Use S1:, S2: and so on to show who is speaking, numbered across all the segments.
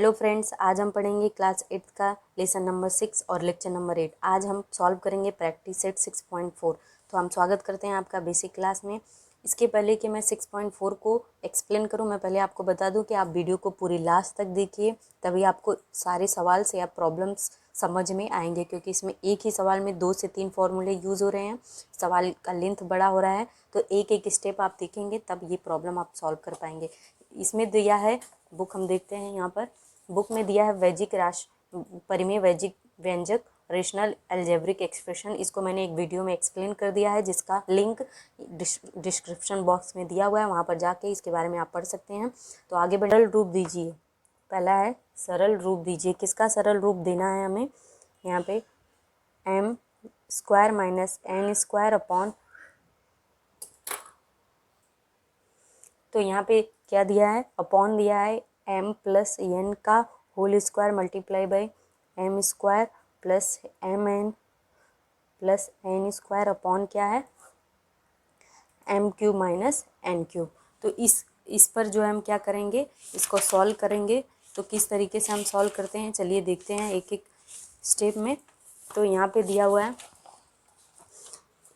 S1: Hello friends, आज हम पढ़ेंगे क्लास 8 का लेसन नंबर 6 और लेक्चर नंबर 8। आज हम सॉल्व करेंगे प्रैक्टिस सेट 6.4। तो हम स्वागत करते हैं आपका बेसिक क्लास में। इसके पहले कि मैं 6.4 को एक्सप्लेन करूं, मैं पहले आपको बता दूं कि आप वीडियो को पूरी लास्ट तक देखिए, तभी आपको सारे सवाल से या प्रॉब्लम्स समझ में आएंगे, क्योंकि इसमें एक ही सवाल में 2 से 3 फॉर्मूले यूज़ हो रहे हैं। सवाल का लेंथ बड़ा हो रहा है, तो एक एक स्टेप आप देखेंगे तब ये प्रॉब्लम आप सॉल्व कर पाएंगे। इसमें दिया है, बुक हम देखते हैं यहाँ पर। बुक में दिया है वैजिक परिमेय वैजिक व्यंजक रेशनल अलजेब्रिक एक्सप्रेशन। इसको मैंने एक वीडियो में एक्सप्लेन कर दिया है, जिसका लिंक डिस्क्रिप्शन बॉक्स में दिया हुआ है, वहाँ पर जाके इसके बारे में आप पढ़ सकते हैं। तो आगे सरल रूप दीजिए। पहला है सरल रूप दीजिए। किसका सरल रूप देना है हमें? यहाँ पे m square minus n square upon, तो यहाँ पे क्या दिया है? अपॉन दिया है m प्लस n का whole square multiply by m square plus M N plus n square upon क्या है? m cube minus n cube. तो इस पर जो है हम क्या करेंगे, इसको सॉल्व करेंगे। तो किस तरीके से हम सॉल्व करते हैं चलिए देखते हैं एक एक स्टेप में। तो यहाँ पे दिया हुआ है,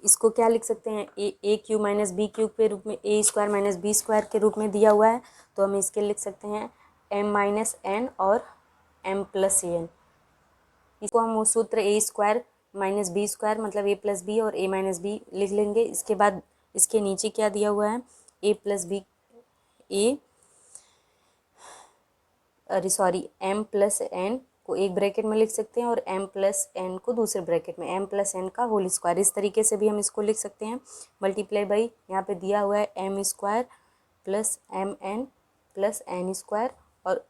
S1: इसको क्या लिख सकते हैं? ए क्यूब माइनस बी क्यूब के रूप में, ए स्क्वायर माइनस बी स्क्वायर के रूप में दिया हुआ है। तो हम इसके लिख सकते हैं m माइनस एन और m प्लस एन। इसको हम वो सूत्र ए स्क्वायर माइनस बी स्क्वायर मतलब ए प्लस बी और ए माइनस बी लिख लेंगे। इसके बाद इसके नीचे क्या दिया हुआ है? ए प्लस बी ए सॉरी एम प्लस एन को एक ब्रैकेट में लिख सकते हैं और m प्लस एन को दूसरे ब्रैकेट में, m प्लस एन का होल स्क्वायर। इस तरीके से भी हम इसको लिख सकते हैं। मल्टीप्लाई बाई यहाँ पे दिया हुआ है m square plus M N plus N square, और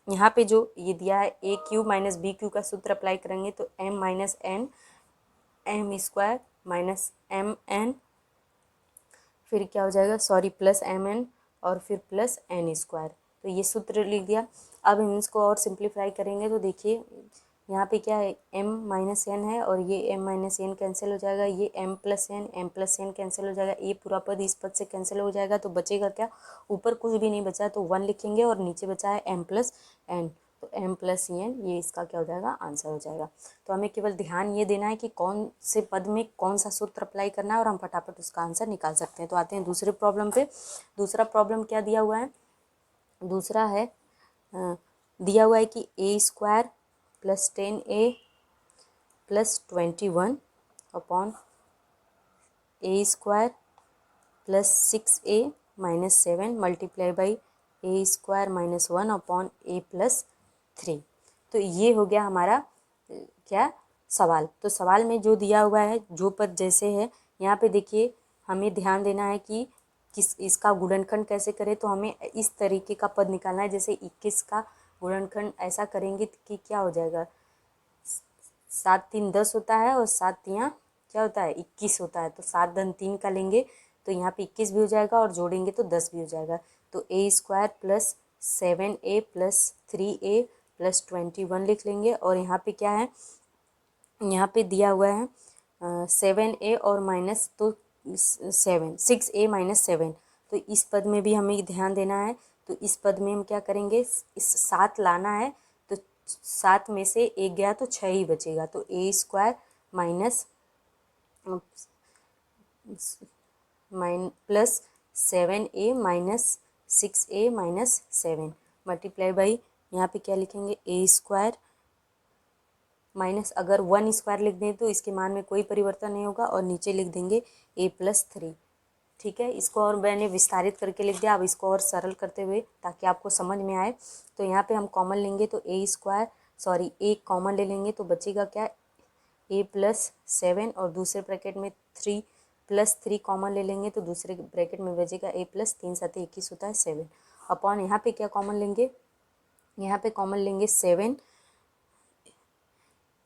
S1: यहाँ पे जो ये दिया है A cube minus B cube का सूत्र अप्लाई करेंगे तो m minus N M square minus M N, फिर क्या हो जाएगा, सॉरी प्लस एम एन और फिर प्लस एन स्क्वायर। तो ये सूत्र लिख दिया। अब हम इसको और सिंप्लीफाई करेंगे तो देखिए यहाँ पे क्या है, m माइनस एन है और ये m माइनस एन कैंसिल हो जाएगा, ये m प्लस एन कैंसिल हो जाएगा, ये पूरा पद इस पद से कैंसिल हो जाएगा। तो बचेगा क्या? ऊपर कुछ भी नहीं बचा तो 1 लिखेंगे और नीचे बचा है m प्लस एन, तो m प्लस एन, ये इसका क्या हो जाएगा? आंसर हो जाएगा। तो हमें केवल ध्यान ये देना है कि कौन से पद में कौन सा सूत्र अप्लाई करना है और हम फटाफट उसका आंसर निकाल सकते हैं। तो आते हैं दूसरे प्रॉब्लम पे। दूसरा प्रॉब्लम क्या दिया हुआ है? दूसरा है दिया हुआ है कि a square plus 10a plus 21 upon a square plus 6a minus 7 multiply by a square minus 1 upon a plus 3। तो ये हो गया हमारा क्या सवाल। तो सवाल में जो दिया हुआ है, जो पद जैसे है, यहाँ पे देखिए हमें ध्यान देना है कि इसका गुणनखंड कैसे करें। तो हमें इस तरीके का पद निकालना है, जैसे 21 का गुणनखंड ऐसा करेंगे कि क्या हो जाएगा, 7 3 10 होता है और 7 तियाँ क्या होता है? 21 होता है। तो 7 धन 3 का लेंगे तो यहाँ पे 21 भी हो जाएगा और जोड़ेंगे तो 10 भी हो जाएगा। तो a square plus 7a plus 3a plus 21 लिख लेंगे। और यहाँ पे क्या है, यहाँ पे दिया हुआ है 7a और माइनस, तो 6a माइनस 7। तो इस पद में भी हमें ध्यान देना है। तो इस पद में हम क्या करेंगे, इस 7 लाना है, तो 7 में से 1 गया तो 6 ही बचेगा। तो a square minus plus 7a minus 6a minus 7 multiply by, यहाँ पे क्या लिखेंगे, ए स्क्वायर माइनस, अगर 1 स्क्वायर लिख दें तो इसके मान में कोई परिवर्तन नहीं होगा, और नीचे लिख देंगे a प्लस 3। ठीक है, इसको और मैंने विस्तारित करके लिख दिया। अब इसको और सरल करते हुए ताकि आपको समझ में आए, तो यहाँ पे हम कॉमन लेंगे तो ए स्क्वायर, सॉरी एक कॉमन ले लेंगे तो बचेगा क्या, a प्लस 7 और दूसरे ब्रैकेट में 3 प्लस 3 कॉमन ले लेंगे तो दूसरे ब्रैकेट में बचेगा a प्लस 3 7 21 होता है 7 अपॉन, यहाँ पे क्या कॉमन लेंगे, यहाँ पे कॉमन लेंगे 7,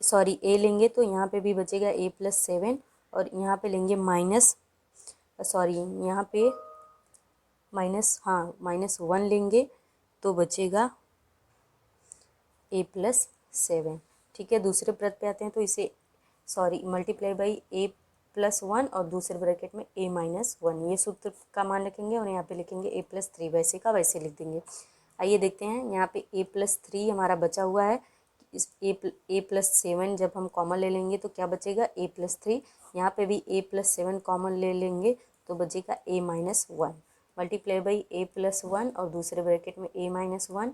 S1: सॉरी a लेंगे तो यहाँ पे भी बचेगा a प्लस 7, और यहाँ पे लेंगे माइनस, सॉरी यहाँ पे माइनस, हाँ माइनस 1 लेंगे तो बचेगा a प्लस 7। ठीक है, दूसरे पद पे आते हैं तो इसे sorry multiply by a plus 1 और दूसरे ब्रैकेट में a माइनस 1, ये सूत्र का मान रखेंगे और यहाँ पे लिखेंगे a प्लस 3, वैसे का वैसे लिख देंगे। आइए देखते हैं, यहाँ पे a+3 हमारा बचा हुआ है। इस a+7 जब हम कॉमन ले लेंगे तो क्या बचेगा, a+3। यहाँ पे भी a+7 कॉमन ले लेंगे तो बचेगा a-1 मल्टीप्लाई बाई a+1 और दूसरे ब्रैकेट में a-1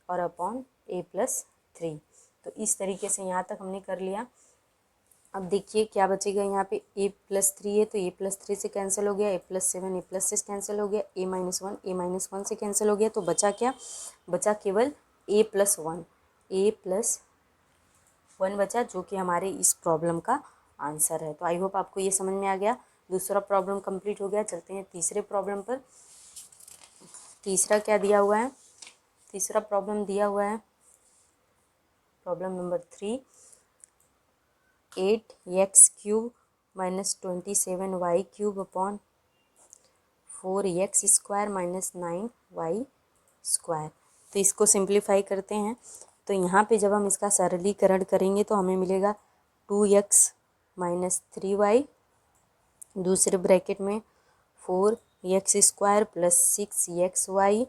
S1: और अपॉन a+3। तो इस तरीके से यहाँ तक हमने कर लिया। अब देखिए क्या बचेगा, यहाँ पे a+3 है तो a+3 से कैंसिल हो गया, a+7 a+6 कैंसिल हो गया, a-1 से कैंसिल हो गया, तो बचा क्या, बचा केवल a+1 बचा, जो कि हमारे इस प्रॉब्लम का आंसर है। तो आई होप आपको ये समझ में आ गया। दूसरा प्रॉब्लम कंप्लीट हो गया। चलते हैं तीसरे प्रॉब्लम पर। तीसरा क्या दिया हुआ है, तीसरा प्रॉब्लम दिया हुआ है problem number 3, 8x³ - 27y³ upon 4x² - 9y²। तो इसको सिंप्लीफाई करते हैं। तो यहाँ पे जब हम इसका सरलीकरण करेंगे तो हमें मिलेगा 2x - 3y, दूसरे ब्रैकेट में 4x² + 6xy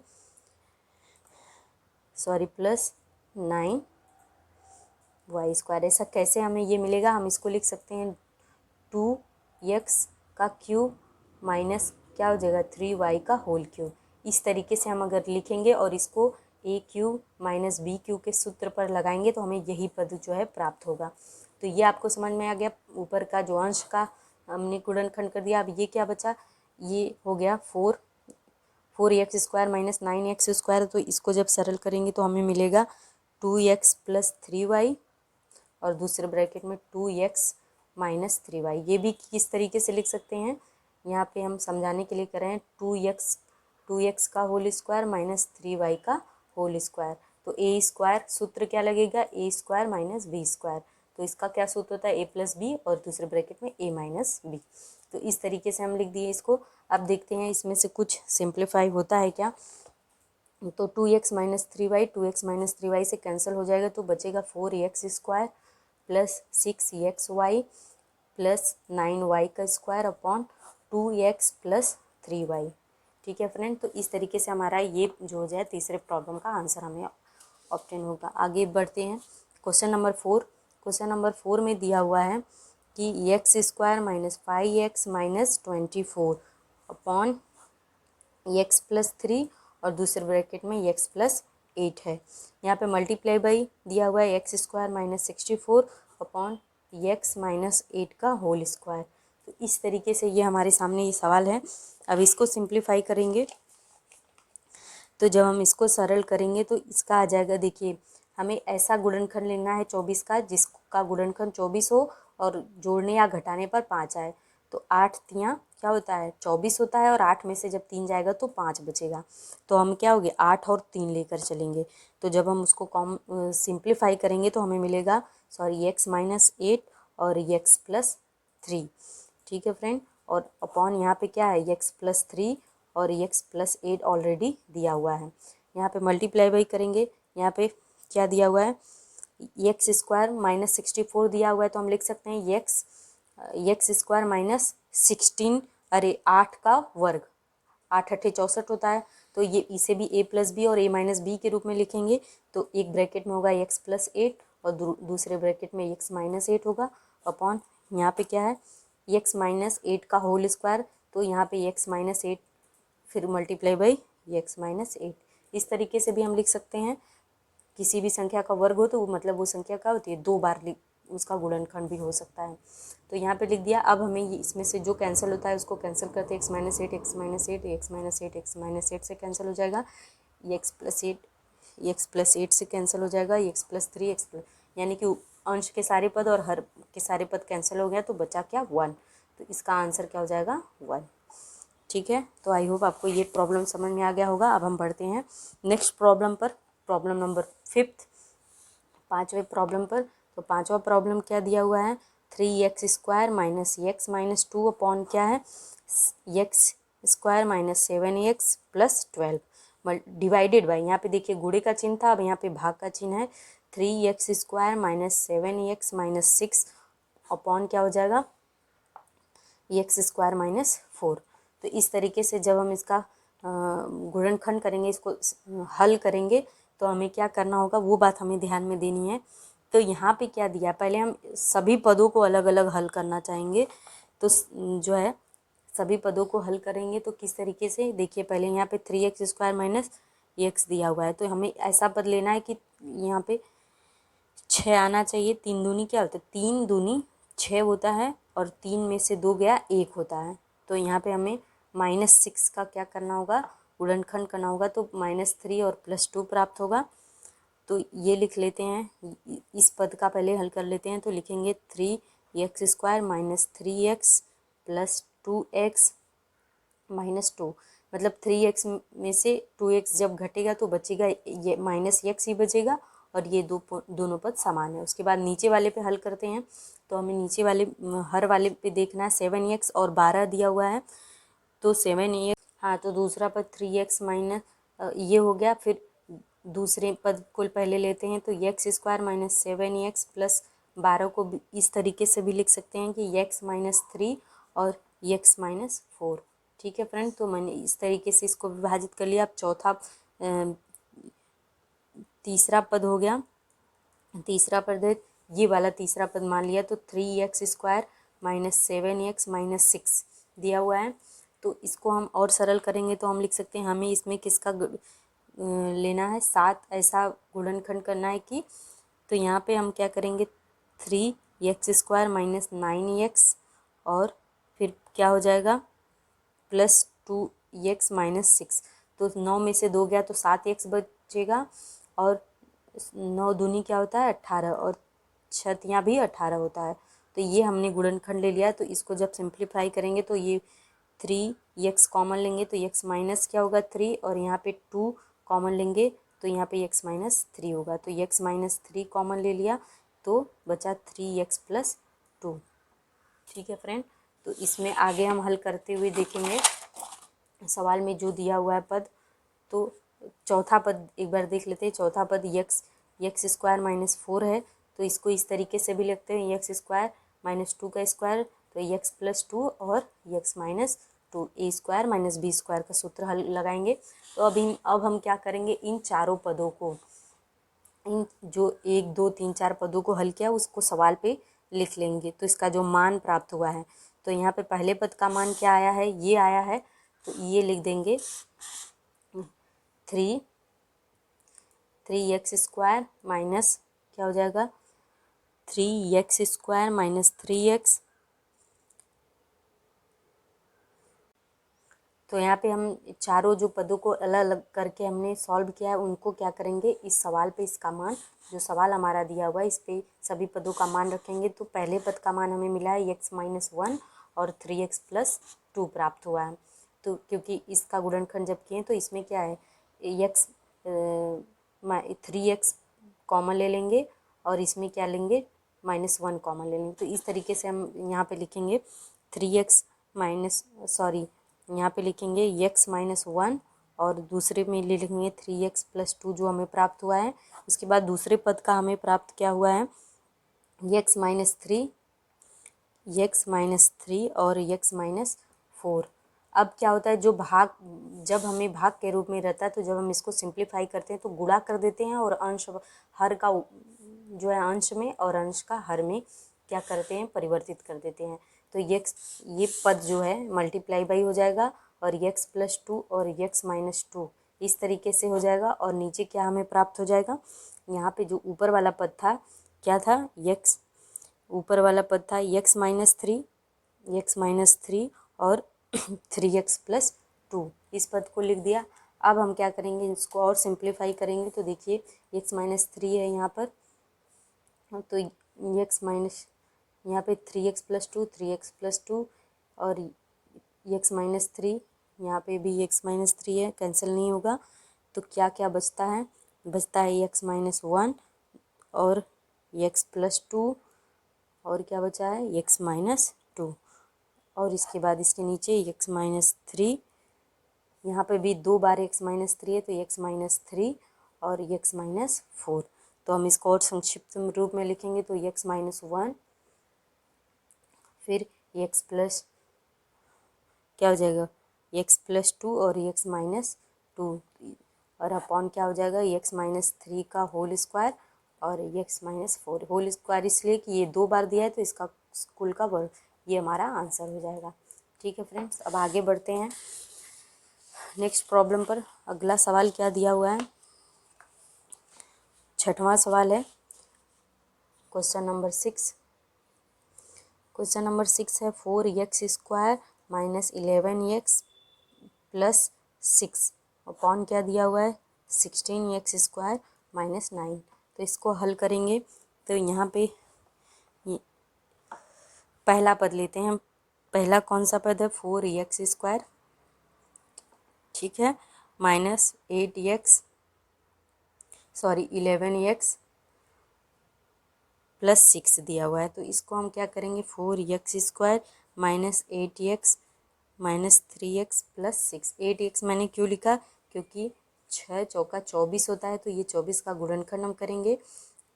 S1: प्लस 9y²। ऐसा कैसे हमें ये मिलेगा, हम इसको लिख सकते हैं 2x³ माइनस क्या हो जाएगा 3y²। इस तरीके से हम अगर लिखेंगे और इसको a³ - b³ के सूत्र पर लगाएंगे तो हमें यही पद जो है प्राप्त होगा। तो ये आपको समझ में आ गया। ऊपर का जो अंश का हमने गुणनखंड कर दिया। अब ये क्या बचा, ये हो गया 4x² - 9x²। तो इसको जब सरल करेंगे तो हमें मिलेगा 2x + 3y और दूसरे ब्रैकेट में 2x - 3y। ये भी किस तरीके से लिख सकते हैं, यहाँ पे हम समझाने के लिए कर रहे हैं 2x का होल स्क्वायर माइनस 3y का होल स्क्वायर। तो a² सूत्र क्या लगेगा, a² - b²। तो इसका क्या सूत्र होता है, a + b और दूसरे ब्रैकेट में a - b। तो इस तरीके से हम लिख दिए इसको। अब देखते हैं इसमें से कुछ सिंप्लीफाई होता है क्या। तो 2x - 3y 2x - 3y से कैंसिल हो जाएगा तो बचेगा 4x² + 6xy + 9y² upon 2x + 3y। ठीक है फ्रेंड। तो इस तरीके से हमारा ये जो हो जाए तीसरे प्रॉब्लम का आंसर हमें ऑब्टेन होगा। आगे बढ़ते हैं क्वेश्चन नंबर 4। क्वेश्चन नंबर 4 में दिया हुआ है कि x² - 5x - 24 अपॉन x + 3 और दूसरे ब्रैकेट में x + 8 है। यहाँ पे मल्टीप्लाई बाई दिया हुआ है x² - 64 अपॉन x - 8 का होल स्क्वायर। तो इस तरीके से ये हमारे सामने ये सवाल है। अब इसको सिंप्लीफाई करेंगे तो जब हम इसको सरल करेंगे तो इसका आ जाएगा, देखिए हमें ऐसा गुणनखंड लेना है 24 का जिसका गुणनखंड 24 हो और जोड़ने या घटाने पर 5 आए। तो 8 तियाँ क्या होता है 24 होता है और 8 में से जब 3 जाएगा तो 5 बचेगा। तो हम क्या होगे 8 और 3 लेकर चलेंगे। तो जब हम उसको सिंप्लीफाई करेंगे तो हमें मिलेगा x - 8 और x + 3। ठीक है फ्रेंड। और अपॉन यहाँ पे क्या है x + 3 और x + 8 ऑलरेडी दिया हुआ है। यहाँ पे मल्टीप्लाई बाई करेंगे, यहाँ पे क्या दिया हुआ है x² - 64 दिया हुआ है। तो हम लिख सकते हैं x² - 16, अरे 8 का वर्ग, 8 × 8 = 64 होता है। तो ये इसे भी a + b और a - b के रूप में लिखेंगे। तो एक ब्रैकेट में होगा x + 8 और दूसरे ब्रैकेट में x - 8 होगा अपॉन यहाँ पे क्या है x - 8 का होल स्क्वायर। तो यहाँ पे x - 8 फिर मल्टीप्लाई बाई x - 8। इस तरीके से भी हम लिख सकते हैं। किसी भी संख्या का वर्ग हो तो वो मतलब वो संख्या क्या होती है 2 बार उसका गुणनखंड भी हो सकता है। तो यहाँ पे लिख दिया। अब हमें ये इसमें से जो कैंसिल होता है उसको कैंसिल करते हैं, x - 8 x - 8 x - 8 x - 8 से कैंसिल हो जाएगा, x + 8 से कैंसिल हो जाएगा, x + 3 यानी कि अंश के सारे पद और हर के सारे पद कैंसिल हो गया तो बचा क्या 1। तो इसका आंसर क्या हो जाएगा 1। ठीक है। तो आई होप आपको ये प्रॉब्लम समझ में आ गया होगा। अब हम बढ़ते हैं नेक्स्ट प्रॉब्लम पर, प्रॉब्लम नंबर 5, पाँचवें प्रॉब्लम पर। तो पाँचवा प्रॉब्लम क्या दिया हुआ है 3x² - x - 2 अपॉन क्या है x² - 7x + 12 डिवाइडेड बाई, यहाँ पे देखिए गुणे का चिन्ह था, अब यहाँ पे भाग का चिन्ह है। 3x² - 7x - 6 अपॉन क्या हो जाएगा x² - 4। तो इस तरीके से जब हम इसका गुणनखंड करेंगे, इसको हल करेंगे, तो हमें क्या करना होगा वो बात हमें ध्यान में देनी है। तो यहाँ पे क्या दिया, पहले हम सभी पदों को अलग अलग हल करना चाहेंगे। तो जो है सभी पदों को हल करेंगे तो किस तरीके से, देखिए पहले यहाँ पे 3x² माइनस x दिया हुआ है, तो हमें ऐसा पद लेना है कि यहाँ पे 6 आना चाहिए। 3 दूनी क्या होता है, 3 दूनी 6 होता है, और 3 में से 2 गया 1 होता है। तो यहाँ पे हमें -6 का क्या करना होगा, गुणनखंड करना होगा, तो -3 और +2 प्राप्त होगा। तो ये लिख लेते हैं, इस पद का पहले हल कर लेते हैं। तो लिखेंगे 3x² minus 3x plus 2x minus 2, मतलब 3x में से 2x जब घटेगा तो बचेगा ये -x ही बचेगा, और ये दोनों पद समान है। उसके बाद नीचे वाले पे हल करते हैं। तो हमें नीचे वाले हर वाले पे देखना है, 7x और 12 दिया हुआ है, तो 7x, हाँ तो दूसरा पद 3x माइनस ये हो गया। फिर दूसरे पद को पहले लेते हैं, तो x² माइनस 7x प्लस 12 को इस तरीके से भी लिख सकते हैं कि x माइनस 3 और x माइनस 4। ठीक है फ्रेंड, तो मैंने इस तरीके से इसको विभाजित कर लिया। अब चौथा तीसरा पद हो गया, तीसरा पद है ये वाला तीसरा पद मान लिया, तो 3x² माइनस 7x माइनस 6 दिया हुआ है। तो इसको हम और सरल करेंगे तो हम लिख सकते हैं, हमें इसमें किसका लेना है, 7 ऐसा गुणनखंड करना है कि, तो यहाँ पे हम क्या करेंगे, 3x² माइनस 9x, और फिर क्या हो जाएगा प्लस 2x माइनस 6। तो 9 में से 2 गया तो 7x बचेगा, और 9 दूनी क्या होता है 18, और छतियाँ भी 18 होता है। तो ये हमने गुणनखंड ले लिया। तो इसको जब सिंप्लीफाई करेंगे तो ये 3x कॉमन लेंगे तो x माइनस क्या होगा 3, और यहाँ पे 2 कॉमन लेंगे तो यहाँ पे x माइनस 3 होगा। तो x माइनस 3 कॉमन ले लिया तो बचा 3x प्लस 2। ठीक है फ्रेंड, तो इसमें आगे हम हल करते हुए देखेंगे सवाल में जो दिया हुआ है पद। तो चौथा पद एक बार देख लेते हैं। चौथा पद x² माइनस 4 है, तो इसको इस तरीके से भी लिखते हैं, x² माइनस 2 का स्क्वायर, तो x प्लस 2 और x minus 2, a² minus b² का सूत्र हल लगाएंगे। तो अब हम क्या करेंगे, इन चारों पदों को, इन जो 1 2 3 4 पदों को हल किया उसको सवाल पे लिख लेंगे। तो इसका जो मान प्राप्त हुआ है, तो यहाँ पे पहले पद का मान क्या आया है, ये आया है, तो ये लिख देंगे 3x² माइनस क्या हो जाएगा 3x² माइनस 3x। तो यहाँ पे हम चारों जो पदों को अलग अलग करके हमने सॉल्व किया है, उनको क्या करेंगे, इस सवाल पे इसका मान, जो सवाल हमारा दिया हुआ है इस पे सभी पदों का मान रखेंगे। तो पहले पद का मान हमें मिला है x माइनस 1 और 3x प्लस 2 प्राप्त हुआ है। तो क्योंकि इसका गुणनखंड जब किए तो इसमें क्या है, x 3x कॉमन ले लेंगे, और इसमें क्या लेंगे -1 कॉमन ले लेंगे। तो इस तरीके से हम यहाँ पे लिखेंगे 3x माइनस, सॉरी यहाँ पे लिखेंगे x माइनस 1, और दूसरे में ले लिखेंगे 3x प्लस 2 जो हमें प्राप्त हुआ है। उसके बाद दूसरे पद का हमें प्राप्त क्या हुआ है, x माइनस 3 और x माइनस 4। अब क्या होता है, जो भाग जब हमें भाग के रूप में रहता है, तो जब हम इसको सिंप्लीफाई करते हैं तो गुणा कर देते हैं, और अंश हर का जो है अंश में और अंश का हर में क्या करते हैं, परिवर्तित कर देते हैं। तो ये पद जो है मल्टीप्लाई बाई हो जाएगा, और x प्लस 2 और x माइनस 2 इस तरीके से हो जाएगा। और नीचे क्या हमें प्राप्त हो जाएगा, यहाँ पे जो ऊपर वाला पद था क्या था, ऊपर वाला पद था x माइनस 3 और 3x प्लस 2, इस पद को लिख दिया। अब हम क्या करेंगे, इसको और सिंप्लीफाई करेंगे। तो देखिए x माइनस 3 है यहाँ पर, तो x माइनस यहाँ पे 3x प्लस 2 और x माइनस 3, यहाँ पे भी x माइनस 3 है, कैंसिल नहीं होगा। तो क्या क्या बचता है, बचता है x माइनस 1 और x प्लस 2, और क्या बचा है x माइनस 2, और इसके बाद इसके नीचे x माइनस 3, यहाँ पे भी 2 बार x माइनस 3 है, तो x माइनस 3 और x माइनस 4। तो हम इसको और संक्षिप्त रूप में लिखेंगे, तो x माइनस 1, फिर x प्लस क्या हो जाएगा एक्स प्लस टू और एक्स माइनस टू, और अपॉन क्या हो जाएगा एक्स माइनस थ्री का होल स्क्वायर और X minus four whole square, इसलिए कि ये 2 बार दिया है तो इसका कुल का वर्ग, ये हमारा आंसर हो जाएगा। ठीक है फ्रेंड्स, अब आगे बढ़ते हैं नेक्स्ट प्रॉब्लम पर। अगला सवाल क्या दिया हुआ है, 6वां सवाल है क्वेश्चन नंबर 6। क्वेश्चन नंबर 6 है 4x² minus 11x plus 6 upon क्या दिया हुआ है 16x² माइनस 9। तो इसको हल करेंगे तो यहाँ पे पहला पद लेते हैं। पहला कौन सा पद है 4x², ठीक है, माइनस 11x प्लस 6 दिया हुआ है। तो इसको हम क्या करेंगे 4x² minus 8x minus 3x plus 6। 8x मैंने क्यों लिखा, क्योंकि 6 चौका 24 होता है, तो ये 24 का गुणनखंड हम करेंगे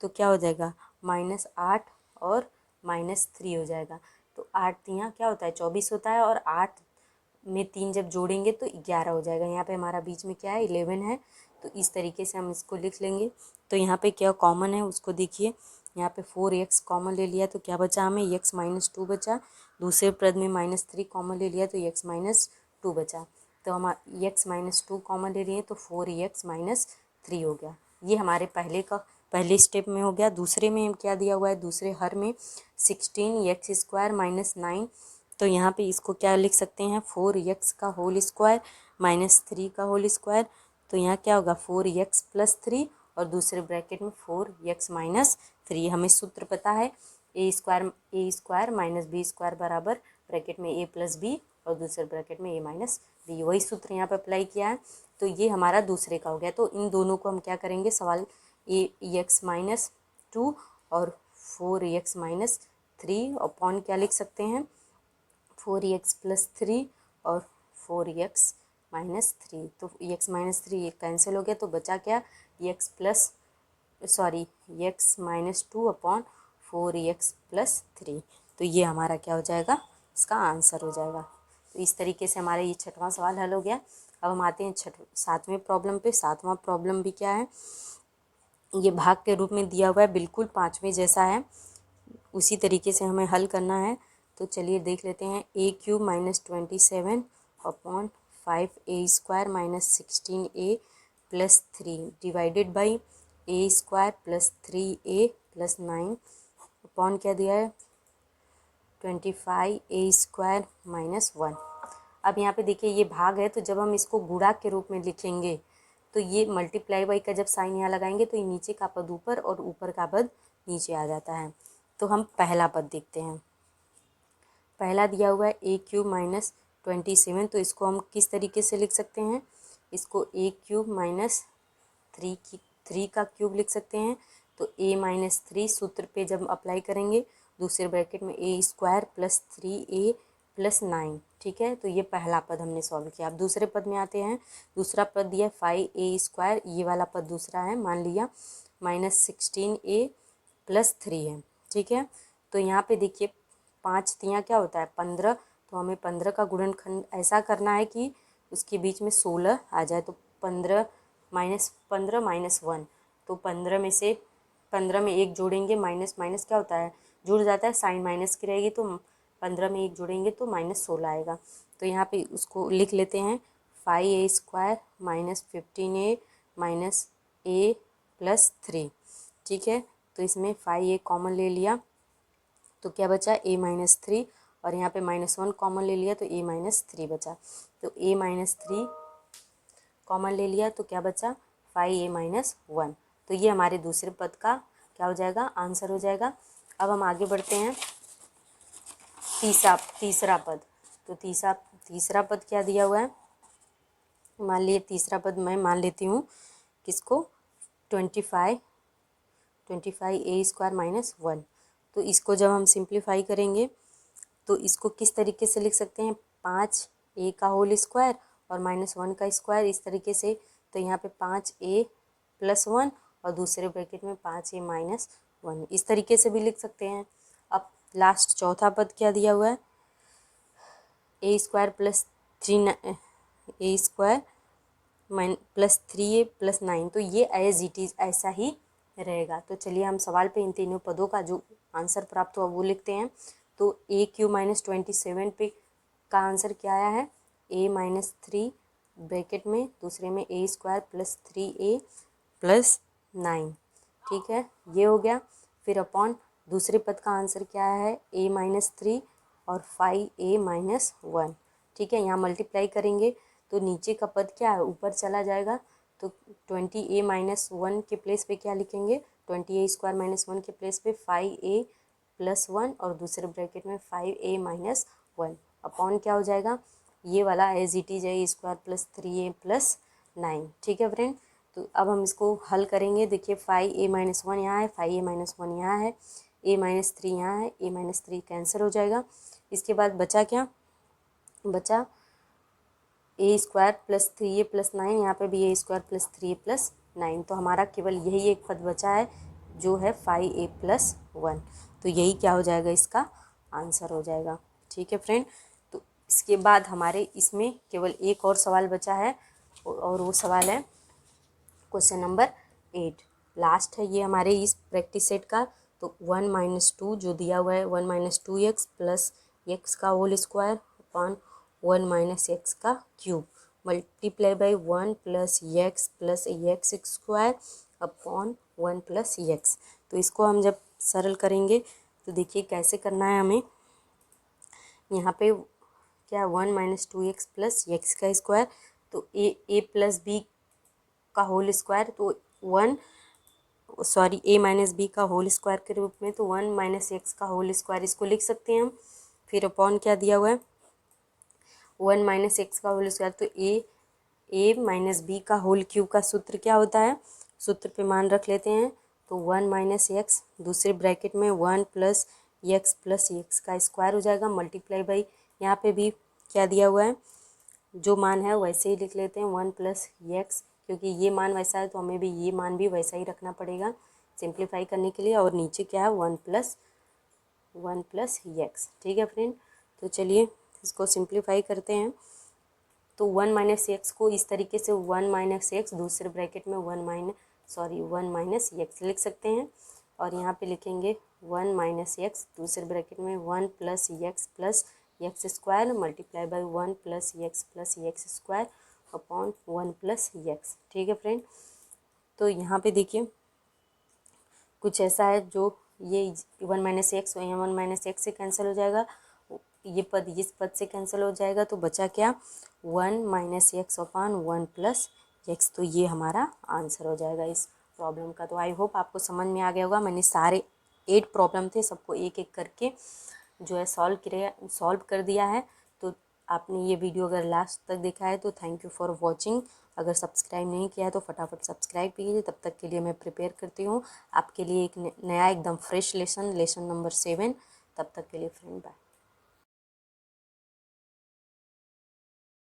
S1: तो क्या हो जाएगा -8 और -3 हो जाएगा। तो 8 यहाँ क्या होता है 24 होता है, और 8 में 3 जब जोड़ेंगे तो 11 हो जाएगा। यहाँ पे हमारा बीच में क्या है 11 है, तो इस तरीके से हम इसको लिख लेंगे। तो यहाँ पे क्या कॉमन है उसको देखिए, यहाँ पे 4x कॉमन ले लिया तो क्या बचा हमें x माइनस 2 बचा, दूसरे पद में -3 कॉमन ले लिया तो x माइनस 2 बचा। तो हम x माइनस 2 कॉमन ले लिए तो 4x माइनस 3 हो गया। ये हमारे पहले स्टेप में हो गया। दूसरे में क्या दिया हुआ है, दूसरे हर में 16x² माइनस 9। तो यहाँ पे इसको क्या लिख सकते हैं 4x का होल स्क्वायर माइनस 3 का होल स्क्वायर। तो यहाँ क्या होगा 4x प्लस 3 और दूसरे ब्रैकेट में 4x माइनस 3। हमें सूत्र पता है ए स्क्वायर माइनस बी स्क्वायर बराबर ब्रैकेट में a प्लस बी और दूसरे ब्रैकेट में a माइनस बी, वही सूत्र यहाँ पे अप्लाई किया है। तो ये हमारा दूसरे का हो गया। तो इन दोनों को हम क्या करेंगे, सवाल x माइनस 2 और 4x माइनस 3 अपॉन क्या लिख सकते हैं 4x प्लस 3 और 4x माइनस 3। तो x माइनस 3 ये कैंसिल हो गया, तो बचा क्या x minus 2 upon 4x plus 3। तो ये हमारा क्या हो जाएगा, इसका आंसर हो जाएगा। तो इस तरीके से हमारा ये 6वां सवाल हल हो गया। अब हम आते हैं 7वें प्रॉब्लम पे। 7वां प्रॉब्लम भी क्या है, ये भाग के रूप में दिया हुआ है, बिल्कुल 5वें जैसा है, उसी तरीके से हमें हल करना है। तो चलिए देख लेते हैं। a³ minus 27 upon 5a² minus 16a plus 3 divided by a² plus 3a plus 9 upon क्या दिया है 25a² माइनस 1। अब यहाँ पे देखिए ये भाग है, तो जब हम इसको गुणा के रूप में लिखेंगे तो ये मल्टीप्लाई बाई का जब साइन यहाँ लगाएंगे तो ये नीचे का पद ऊपर और ऊपर का पद नीचे आ जाता है। तो हम पहला पद देखते हैं। पहला दिया हुआ है a³ माइनस 27। तो इसको हम किस तरीके से लिख सकते हैं, इसको a³ माइनस 3 का क्यूब लिख सकते हैं। तो a माइनस 3 सूत्र पे जब अप्लाई करेंगे दूसरे ब्रैकेट में a² प्लस 3a प्लस 9, ठीक है। तो ये पहला पद हमने सॉल्व किया। अब दूसरे पद में आते हैं। दूसरा पद दिया 5a², ये वाला पद दूसरा है, मान लिया माइनस 16a प्लस 3 है, ठीक है। तो यहाँ पे देखिए 5 तियाँ क्या होता है 15, तो हमें 15 का गुणनखंड ऐसा करना है कि उसके बीच में 16 आ जाए। तो 15 माइनस 1, तो 15 में से 15 में 1 जोड़ेंगे, माइनस माइनस क्या होता है जुड़ जाता है, साइन माइनस की रहेगी, तो 15 में 1 जोड़ेंगे तो -16 आएगा। तो यहाँ पे उसको लिख लेते हैं 5a² minus 15a minus a plus 3, ठीक है। तो इसमें 5a कॉमन ले लिया तो क्या बचा a माइनस 3, और यहाँ पे -1 कॉमन ले लिया तो a माइनस 3 बचा। तो a माइनस 3 कॉमन ले लिया तो क्या बचा 5a माइनस 1। तो ये हमारे दूसरे पद का क्या हो जाएगा, आंसर हो जाएगा। अब हम आगे बढ़ते हैं तीसरा पद। तो तीसरा पद क्या दिया हुआ है, मान लिए तीसरा पद मैं मान लेती हूँ किसको 25a² माइनस 1। तो इसको जब हम सिंप्लीफाई करेंगे तो इसको किस तरीके से लिख सकते हैं 5a का होल स्क्वायर और -1 का स्क्वायर, इस तरीके से। तो यहाँ पे 5a प्लस 1 और दूसरे ब्रैकेट में 5a माइनस 1, इस तरीके से भी लिख सकते हैं। अब लास्ट चौथा पद क्या दिया हुआ है a² प्लस ए स्क्वायर प्लस 3a प्लस 9, तो ये एज इट इज़ ऐसा ही रहेगा। तो चलिए हम सवाल पे इन तीनों पदों का जो आंसर प्राप्त हुआ वो लिखते हैं। तो ए क्यू माइनस 27 पे का आंसर क्या आया है, ए माइनस 3 ब्रैकेट में, दूसरे में ए स्क्वायर प्लस 3a प्लस 9, ठीक है, ये हो गया। फिर अपॉन दूसरे पद का आंसर क्या है, ए माइनस 3 और 5a माइनस 1, ठीक है। यहाँ मल्टीप्लाई करेंगे तो नीचे का पद क्या है, ऊपर चला जाएगा। तो 20a माइनस 1 के प्लेस पे क्या लिखेंगे, 20a स्क्वायर माइनस 1 के प्लेस पे 5a प्लस 1 और दूसरे ब्रैकेट में 5a माइनस 1 अपॉन क्या हो जाएगा, ये वाला एज इट इज है स्क्वायर प्लस 3a प्लस 9, ठीक है फ्रेंड। तो अब हम इसको हल करेंगे। देखिए 5a माइनस 1 यहाँ है, 5a माइनस 1 यहाँ है, a माइनस 3 यहाँ है, a माइनस 3 कैंसिल हो जाएगा। इसके बाद बचा क्या, बचा ए स्क्वायर प्लस 3a प्लस 9, यहाँ पे भी ए स्क्वायर प्लस 3a प्लस 9, तो हमारा केवल यही एक पद बचा है जो है 5a प्लस 1, तो यही क्या हो जाएगा, इसका आंसर हो जाएगा, ठीक है फ्रेंड। तो इसके बाद हमारे इसमें केवल एक और सवाल बचा है और वो सवाल है क्वेश्चन नंबर 8, लास्ट है ये हमारे इस प्रैक्टिस सेट का। तो 1 माइनस 2 जो दिया हुआ है 1 माइनस 2x प्लस एक्स का whole square upon 1 minus x का cube multiply by 1 plus x square upon 1 plus x. तो इसको हम जब सरल करेंगे तो देखिए कैसे करना है हमें। यहाँ पे क्या 1 माइनस 2x प्लस एक्स का स्क्वायर, तो ए प्लस बी का होल स्क्वायर, तो ए माइनस बी का होल स्क्वायर के रूप में, तो 1 माइनस एक्स का होल स्क्वायर इसको लिख सकते हैं हम। फिर अपॉन क्या दिया हुआ है 1 माइनस एक्स का होल स्क्वायर, तो ए माइनस बी का होल क्यूब का सूत्र क्या होता है, सूत्र पे मान रख लेते हैं। तो 1 माइनस एक्स दूसरे ब्रैकेट में 1 प्लस एक्स का स्क्वायर हो जाएगा मल्टीप्लाई बाई, यहाँ पे भी क्या दिया हुआ है जो मान है वैसे ही लिख लेते हैं 1 प्लस एक्स, क्योंकि ये मान वैसा है तो हमें भी ये मान भी वैसा ही रखना पड़ेगा सिंप्लीफाई करने के लिए। और नीचे क्या है 1 प्लस एक्स, ठीक है फ्रेंड। तो चलिए इसको सिंप्लीफाई करते हैं। तो 1 माइनस एक्स को इस तरीके से 1 माइनस एक्स दूसरे ब्रैकेट में 1 माइनस एक्स लिख सकते हैं। और यहाँ पे लिखेंगे 1 माइनस एक्स दूसरे ब्रैकेट में 1 plus x square multiply by 1 plus x square upon 1 plus x, ठीक है फ्रेंड। तो यहाँ पे देखिए कुछ ऐसा है जो ये 1 माइनस एक्स और यहाँ 1 माइनस एक्स से कैंसिल हो जाएगा, ये पद इस पद से कैंसिल हो जाएगा, तो बचा क्या 1 minus x upon 1 plus x, तो ये हमारा आंसर हो जाएगा इस प्रॉब्लम का। तो आई होप आपको समझ में आ गया होगा। मैंने सारे 8 प्रॉब्लम थे सबको एक एक करके जो है सॉल्व कर दिया है। तो आपने ये वीडियो अगर लास्ट तक देखा है तो थैंक यू फॉर वॉचिंग। अगर सब्सक्राइब नहीं किया है तो फटाफट सब्सक्राइब कीजिए। तब तक के लिए मैं प्रिपेयर करती हूँ आपके लिए एक नया एकदम फ्रेश लेसन नंबर 7। तब तक के लिए फ्रेंड बाय।